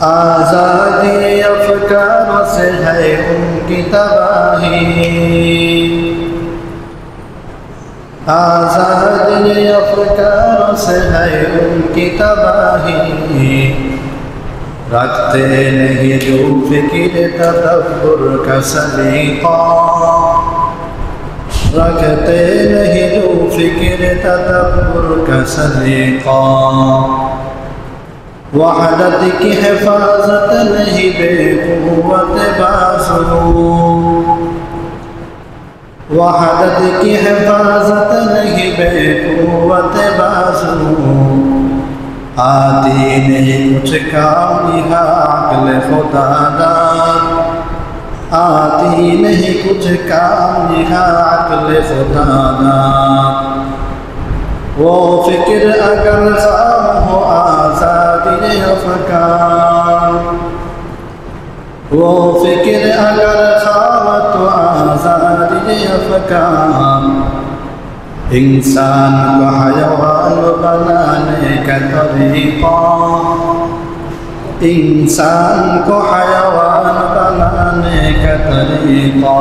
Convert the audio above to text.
آزادی افکار سے ہے ان کی تباہی، آزادی افکار سے ہے ان کی تباہی، رکھتے نہیں جو فکر تدبر کا سلیقہ، رکھتے نہیں جو فکر تدبر کا سلیقہ، وحدت کی حفاظت نہیں بے قوت بازو، وحدت کی حفاظت نہیں بے قوت بازو، آتی نہیں کچھ کام یہاں عقل خدا دار، آتی نہیں کچھ کام یہاں عقل خدا دار، وہ فکر اگر خام ہو آزادی افکار، وہ فکر اگر خام تو آزادی افکار، انسان کو حیوان بنانے کا طریقہ، انسان کو حیوان بنانے کا طریقہ،